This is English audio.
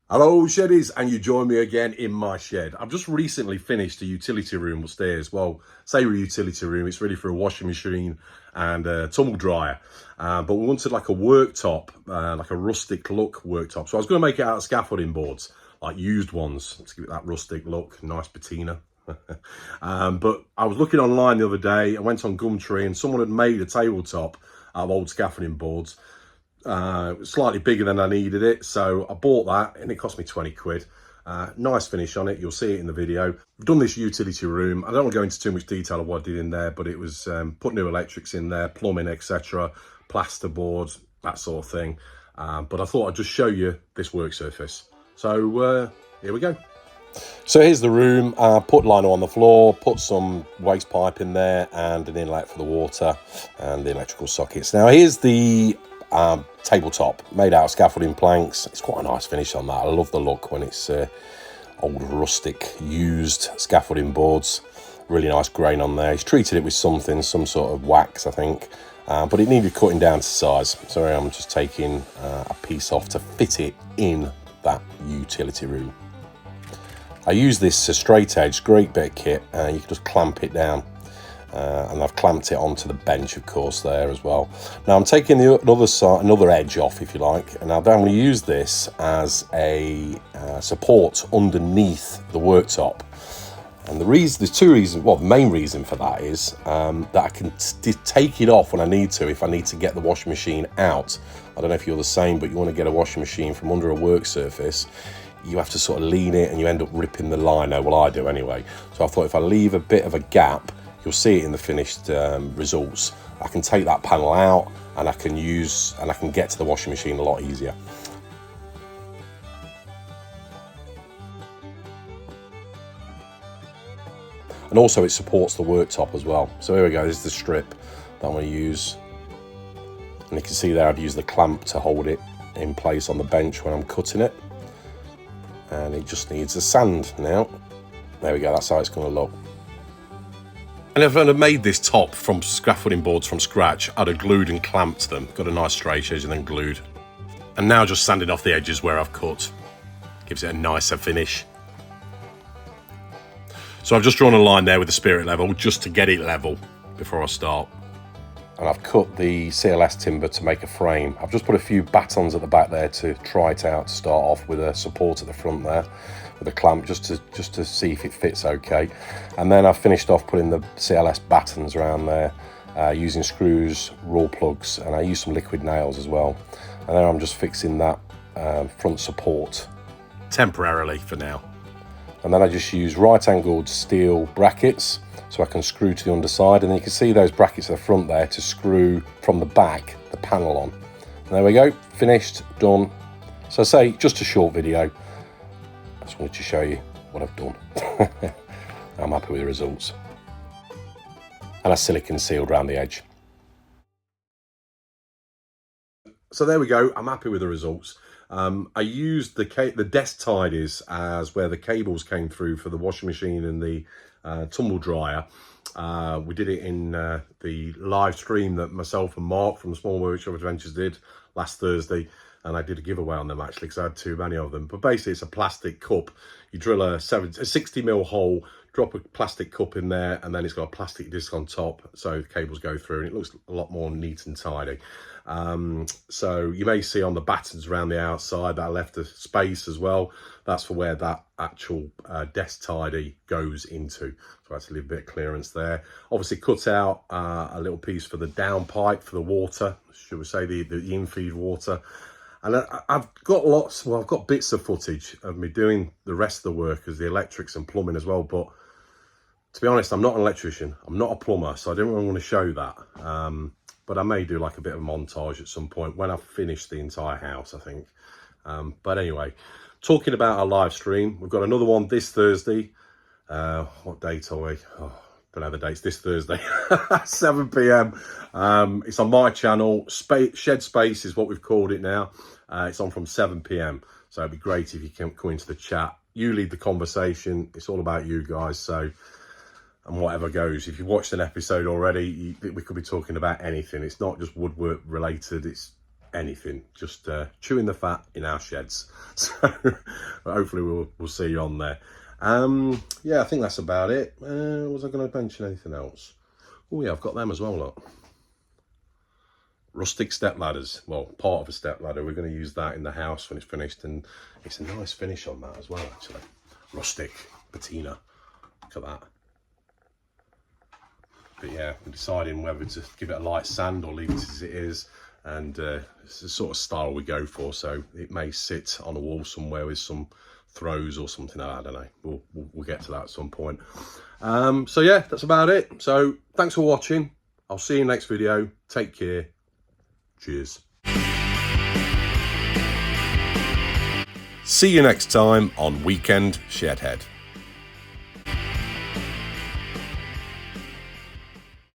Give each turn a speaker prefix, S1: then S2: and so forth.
S1: Hello sheddies, and you join me again in my shed. I've just recently finished a utility room upstairs. Well, say a utility room, it's really for a washing machine and a tumble dryer. But we wanted like a worktop, like a rustic look worktop. So I was going to make it out of scaffolding boards, like used ones, to give it that rustic look, nice patina. But I was looking online the other day, I went on Gumtree and someone had made a tabletop out of old scaffolding boards. Slightly bigger than I needed it, so I bought that and it cost me 20 quid. Nice finish on it, you'll see it in the video. I've done this utility room. I don't want to go into too much detail of what I did in there, but it was put new electrics in there, plumbing, etc., plasterboard, that sort of thing. But I thought I'd just show you this work surface. So here we go. So here's the room. Put lino on the floor, put some waste pipe in there and an inlet for the water and the electrical sockets. Now here's the tabletop made out of scaffolding planks. It's quite a nice finish on that. I love the look when it's old rustic used scaffolding boards. Really nice grain on there. He's treated it with something, some sort of wax I think, but it needed cutting down to size, so I'm just taking a piece off to fit it in that utility room. I use this straight edge, great bit of kit, you can just clamp it down. And I've clamped it onto the bench, of course, there as well. Now I'm taking the other side, another edge off, if you like, and now I'm going to use this as a support underneath the worktop. And there's two reasons. Well, the main reason for that is that I can take it off when I need to, if I need to get the washing machine out. I don't know if you're the same, but you want to get a washing machine from under a work surface, you have to sort of lean it and you end up ripping the lino. Well, I do anyway. So I thought if I leave a bit of a gap, you'll see it in the finished results. I can take that panel out and I can get to the washing machine a lot easier. And also it supports the worktop as well. So here we go, this is the strip that I'm going to use. And you can see there I've used the clamp to hold it in place on the bench when I'm cutting it. And it just needs a sand now. There we go, that's how it's going to look. And if I'd have made this top from scaffolding boards from scratch, I'd have glued and clamped them. Got a nice straight edge and then glued. And now just sanding off the edges where I've cut. Gives it a nicer finish. So I've just drawn a line there with the spirit level, just to get it level before I start. And I've cut the CLS timber to make a frame. I've just put a few batons at the back there to try it out to start off with a support at the front there. With a clamp just to see if it fits okay, and then I finished off putting the CLS battens around there using screws, raw plugs, and I used some liquid nails as well. And then I'm just fixing that front support temporarily for now. And then I just use right-angled steel brackets so I can screw to the underside, and then you can see those brackets at the front there to screw from the back the panel on. And there we go, finished, done. So I say just a short video. I just wanted to show you what I've done. I'm happy with the results. And I silicone sealed around the edge. So there we go, I'm happy with the results. I used the desk tidies as where the cables came through for the washing machine and the tumble dryer. We did it in the live stream that myself and Mark from the Small Workshop Adventures did last Thursday. And I did a giveaway on them actually because I had too many of them. But basically it's a plastic cup. You drill a 60mm hole, drop a plastic cup in there, and then it's got a plastic disc on top so the cables go through and it looks a lot more neat and tidy. So you may see on the battens around the outside that I left a space as well. That's for where that actual desk tidy goes into. So that's a little bit of clearance there. Obviously cut out a little piece for the downpipe for the water, should we say the in-feed water. And I've got bits of footage of me doing the rest of the work as the electrics and plumbing as well. But to be honest, I'm not an electrician. I'm not a plumber, so I didn't really want to show that. But I may do like a bit of a montage at some point when I've finished the entire house, I think. But anyway, talking about our live stream, we've got another one this Thursday. What date are we? Oh, don't know the dates. This Thursday, 7 p.m. It's on my channel. Shed Space is what we've called it now. It's on from 7 p.m. So it'd be great if you can come into the chat. You lead the conversation. It's all about you guys. So, and whatever goes. If you've watched an episode already, we could be talking about anything. It's not just woodwork related. It's anything, just chewing the fat in our sheds. So hopefully we'll see you on there. Yeah, I think that's about it. Was I going to mention anything else? Oh yeah, I've got them as well, look. Rustic step ladders. Well, part of a step ladder. We're going to use that in the house when it's finished, and it's a nice finish on that as well, actually. Rustic patina. Look at that. But yeah, we're deciding whether to give it a light sand or leave it as it is, and it's the sort of style we go for. So it may sit on a wall somewhere with some throws or something. I don't know. We'll get to that at some point. So yeah, that's about it. So thanks for watching. I'll see you in the next video. Take care. Cheers. See you next time on Weekend Shedhead.